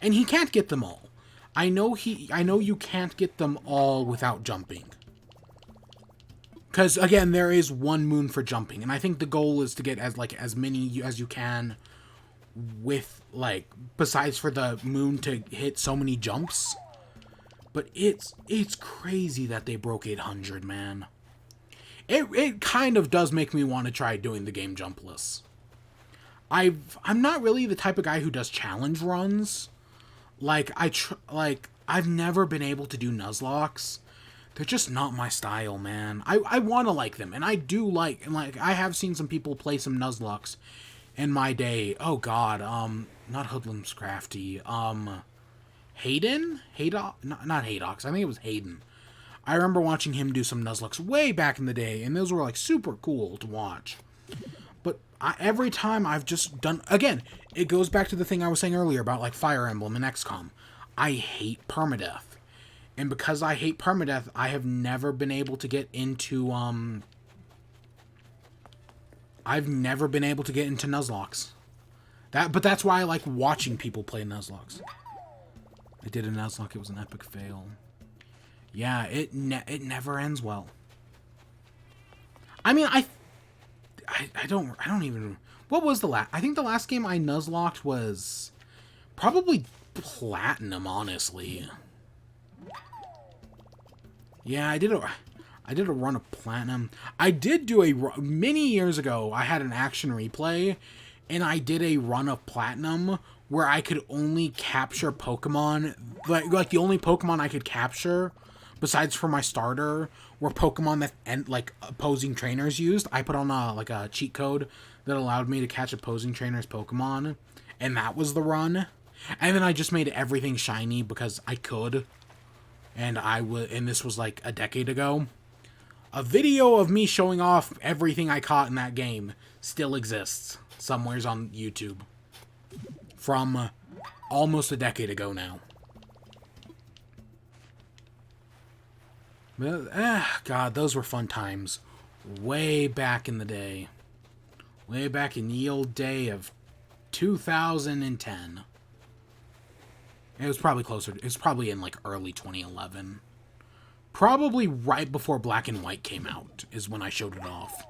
And he can't get them all. I know you can't get them all without jumping. Because, again, there is one moon for jumping. And I think the goal is to get as many as you can with, like, besides for the moon to hit so many jumps. But it's crazy that they broke 800, man. It kind of does make me want to try doing the game jumpless. I'm not really the type of guy who does challenge runs. Like, I've never been able to do Nuzlocks. They're just not my style, man. I want to like them, and I do like, and like, I have seen some people play some Nuzlocke in my day. Oh god, not Hoodlum's Crafty, Hayden? Not Haydox. I think it was Hayden. I remember watching him do some Nuzlocks way back in the day, and those were, like, super cool to watch. But every time I've just done... Again, it goes back to the thing I was saying earlier about, like, Fire Emblem and XCOM. I hate permadeath. And because I hate permadeath, I have never been able to get into, I've never been able to get into Nuzlocke. But that's why I like watching people play Nuzlocke. I did a Nuzlocke, it was an epic fail. Yeah, it never ends well. I mean, I don't even... What was the last... I think the last game I Nuzlocked was probably Platinum, honestly. Yeah, I did a run of Platinum. I did do many years ago, I had an action replay, and I did a run of Platinum where I could only capture Pokemon, like the only Pokemon I could capture, besides for my starter, were Pokemon that like opposing trainers used. I put on a cheat code that allowed me to catch opposing trainers' Pokemon, and that was the run. And then I just made everything shiny because I could. And this was like a decade ago. A video of me showing off everything I caught in that game still exists somewheres on YouTube. From almost a decade ago now. But, God, those were fun times. Way back in the day. Way back in the old day of 2010. It was probably closer. It was probably in, like, early 2011. Probably right before Black and White came out is when I showed it off.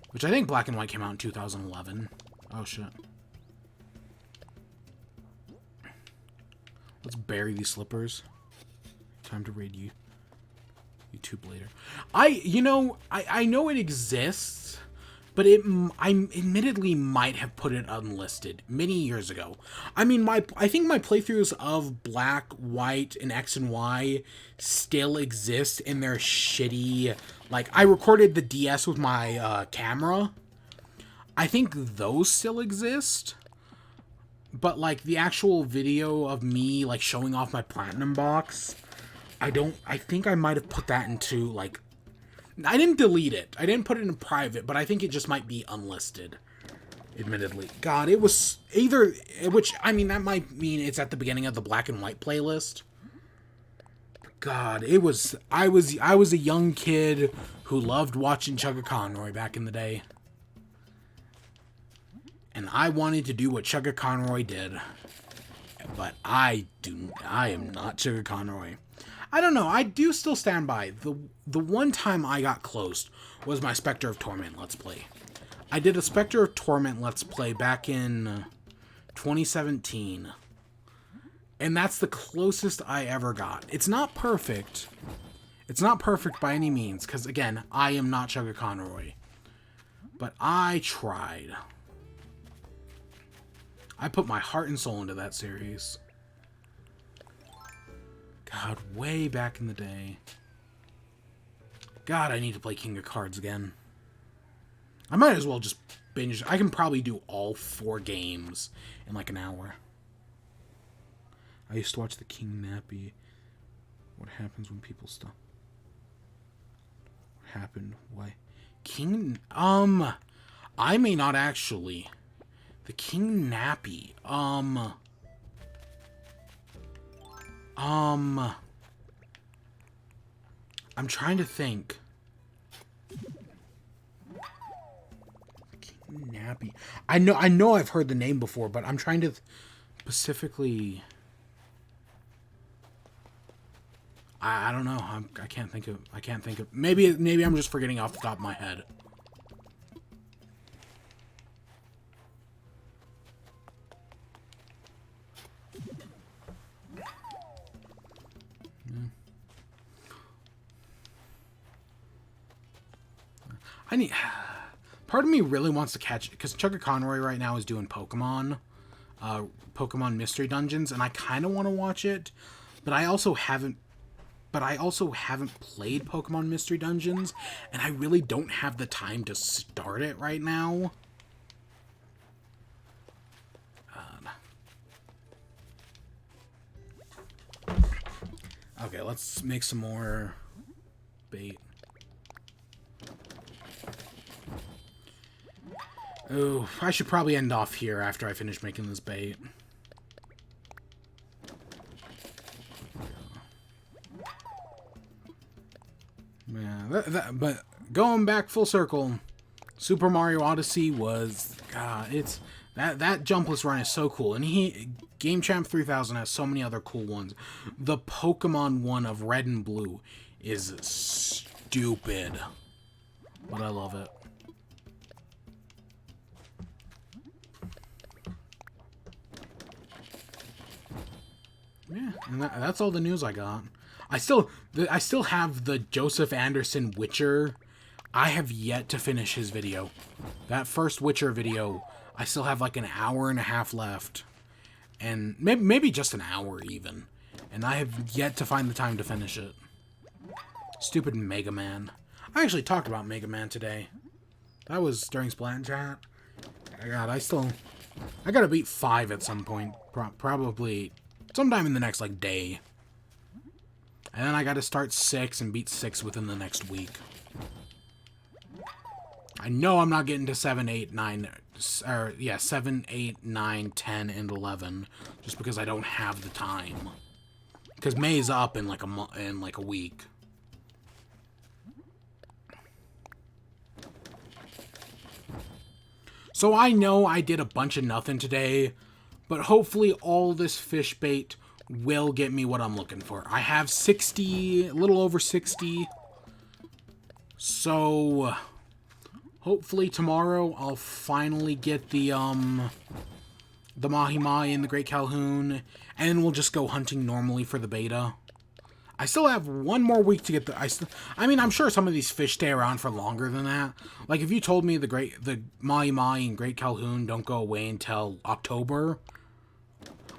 Which I think Black and White came out in 2011. Oh, shit. Let's bury these slippers. Time to raid you. YouTube later. I know it exists, but I admittedly might have put it unlisted many years ago. I mean, I think my playthroughs of Black, White, and X and Y still exist in their shitty... Like, I recorded the DS with my camera. I think those still exist. But, like, the actual video of me, like, showing off my Platinum box... I think I might have put that into, like... I didn't delete it. I didn't put it in private, but I think it just might be unlisted. Admittedly. God, it was either... Which, I mean, that might mean it's at the beginning of the Black and White playlist. God, it was... I was a young kid who loved watching Chugga Conroy back in the day. And I wanted to do what Chugga Conroy did. But I am not Chugga Conroy. I don't know, I do still stand by. The one time I got close was my Spectre of Torment Let's Play. I did a Spectre of Torment Let's Play back in 2017. And that's the closest I ever got. It's not perfect. It's not perfect by any means, because again, I am not Chugga Conroy. But I tried. I put my heart and soul into that series. God, way back in the day. God, I need to play King of Cards again. I might as well just binge. I can probably do all 4 games in like an hour. I used to watch the King Nappy. What happens when people stop? What happened? Why? King... I may not actually. The King Nappy. I'm trying to think. King Nappy. I know I've heard the name before, but I'm trying to specifically... I don't know. I can't think of... Maybe I'm just forgetting off the top of my head. Part of me really wants to catch it, because Chugga Conroy right now is doing Pokemon Mystery Dungeons, and I kind of want to watch it, but I also haven't played Pokemon Mystery Dungeons, and I really don't have the time to start it right now. Okay, let's make some more bait. Oh, I should probably end off here after I finish making this bait. Yeah, but going back full circle, Super Mario Odyssey was, God, it's that jumpless run is so cool, and Game Champ 3000 has so many other cool ones. The Pokemon one of Red and Blue is stupid, but I love it. Yeah, and that's all the news I got. I still have the Joseph Anderson Witcher. I have yet to finish his video. That first Witcher video, I still have like an hour and a half left. And maybe just an hour even. And I have yet to find the time to finish it. Stupid Mega Man. I actually talked about Mega Man today. That was during Splat Chat. God, I gotta beat 5 at some point. Probably sometime in the next, like, day. And then I gotta start 6 and beat 6 within the next week. I know I'm not getting to 7, 8, 9... Or, yeah, 7, 8, 9, 10, and 11. Just because I don't have the time. Because May's up in, like, a week. So I know I did a bunch of nothing today, but hopefully all this fish bait will get me what I'm looking for. I have 60, a little over 60. So hopefully tomorrow I'll finally get the Mahi-Mahi and the Great Calhoun, and we'll just go hunting normally for the beta. I still have one more week to get the... I mean, I'm sure some of these fish stay around for longer than that. Like, if you told me the Mahi-Mahi and Great Calhoun don't go away until October,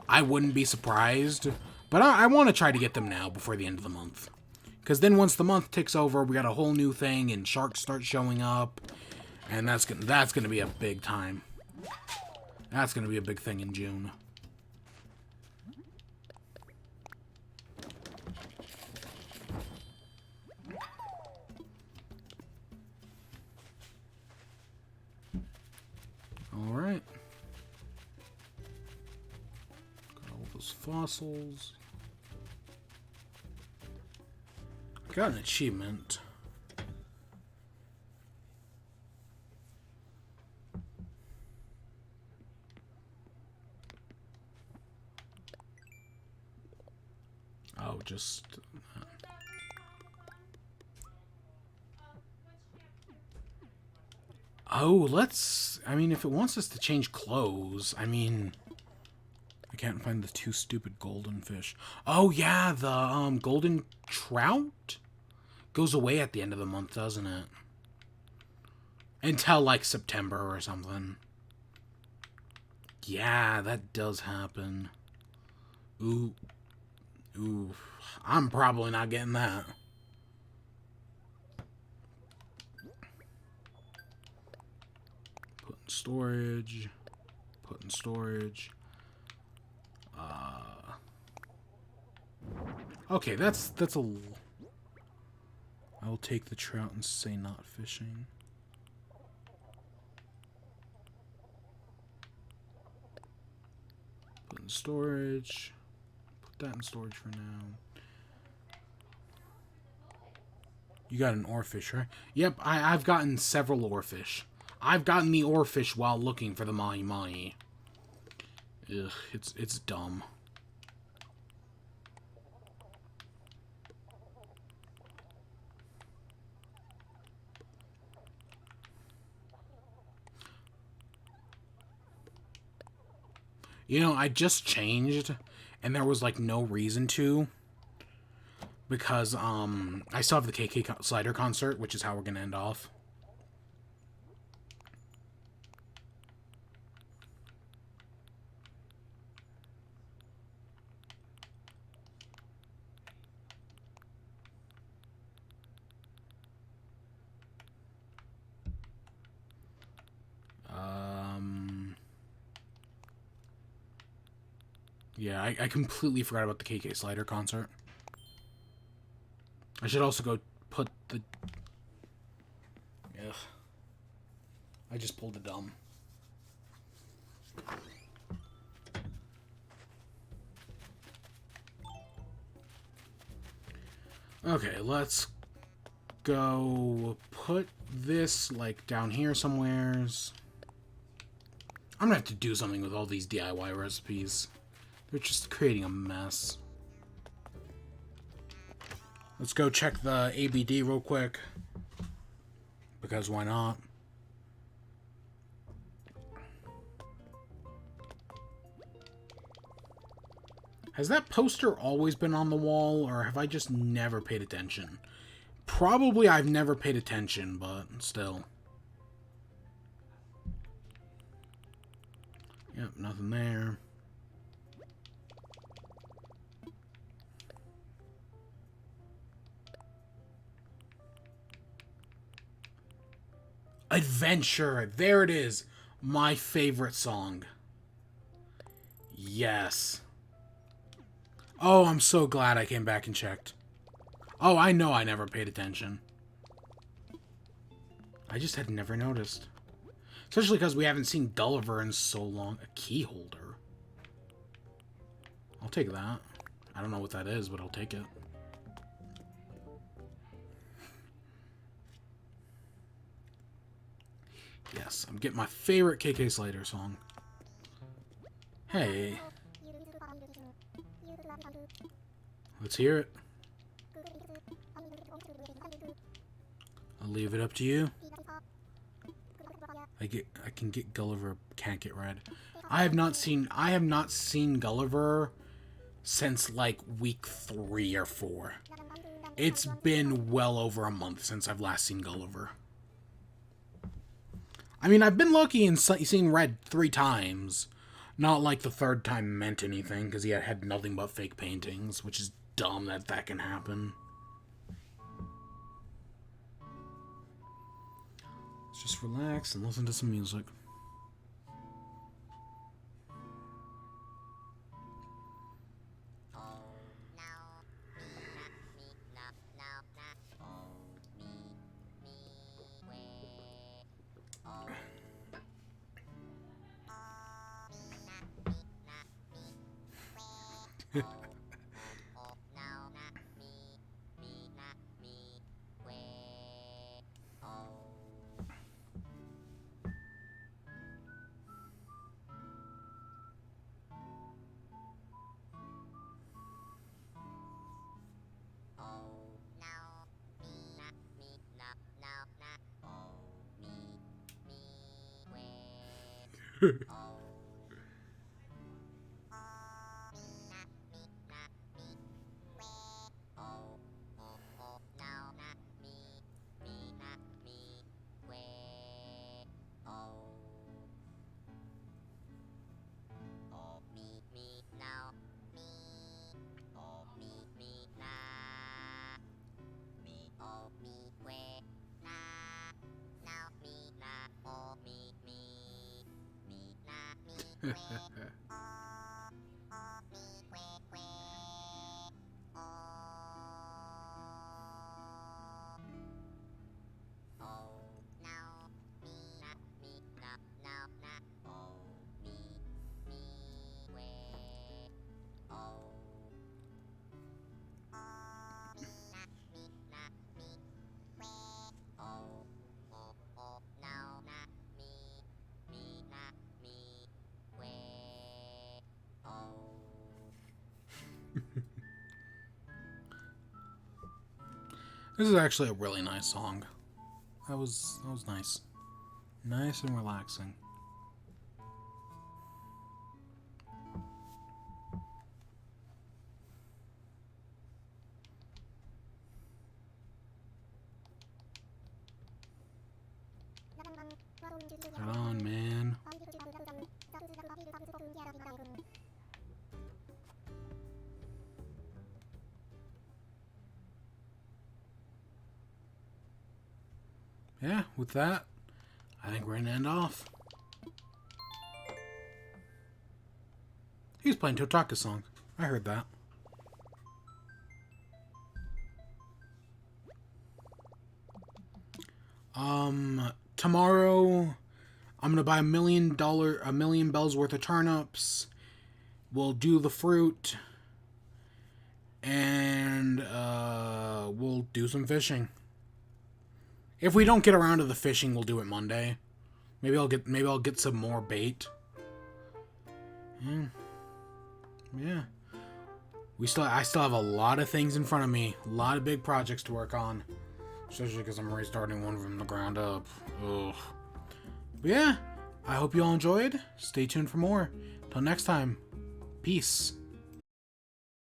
I wouldn't be surprised. But I want to try to get them now before the end of the month. Because then once the month ticks over, we got a whole new thing, and sharks start showing up. And that's gonna be a big time. That's gonna be a big thing in June. Alright. Got all those fossils. Got an achievement. Oh, just... Oh, let's... I mean, if it wants us to change clothes, I mean... I can't find the 2 stupid golden fish. Oh, yeah, the golden trout goes away at the end of the month, doesn't it? Until, like, September or something. Yeah, that does happen. Ooh. Ooh. I'm probably not getting that. Put in storage. Put in storage. Okay, that's a... I'll take the trout and say not fishing. Put in storage. Put that in storage for now. You got an oarfish, right? Yep, I've gotten several oarfish. I've gotten the oarfish while looking for the mahi-mahi. Ugh, it's dumb. You know, I just changed, and there was, like, no reason to. Because, I still have the KK Slider concert, which is how we're gonna end off. Yeah, I completely forgot about the KK Slider concert. I should also go put the... Ugh. I just pulled a dumb. Okay, let's go put this, like, down here somewheres. I'm gonna have to do something with all these DIY recipes. They're just creating a mess. Let's go check the ABD real quick. Because why not? Has that poster always been on the wall, or have I just never paid attention? Probably I've never paid attention, but still. Yep, nothing there. Adventure! There it is! My favorite song. Yes. Oh, I'm so glad I came back and checked. Oh, I know I never paid attention. I just had never noticed. Especially because we haven't seen Gulliver in so long. A key holder. I'll take that. I don't know what that is, but I'll take it. Yes, I'm getting my favorite KK Slater song. Hey. Let's hear it. I'll leave it up to you. I can get Gulliver, can't get red. I have not seen Gulliver since like week 3 or 4. It's been well over a month since I've last seen Gulliver. I mean, I've been lucky and seen red 3 times. Not like the 3rd time meant anything, because he had nothing but fake paintings, which is dumb that that can happen. Let's just relax and listen to some music. This is actually a really nice song. That was nice. Nice and relaxing. Right on, man. Yeah, with that, I think we're gonna end off. He's playing Totaka's song. I heard that. Tomorrow, I'm gonna buy $1 million bells worth of turnips. We'll do the fruit, and we'll do some fishing. If we don't get around to the fishing, we'll do it Monday. Maybe I'll get some more bait. Yeah. I still have a lot of things in front of me. A lot of big projects to work on. Especially because I'm restarting one from the ground up. Ugh. But yeah, I hope you all enjoyed. Stay tuned for more. Till next time, peace.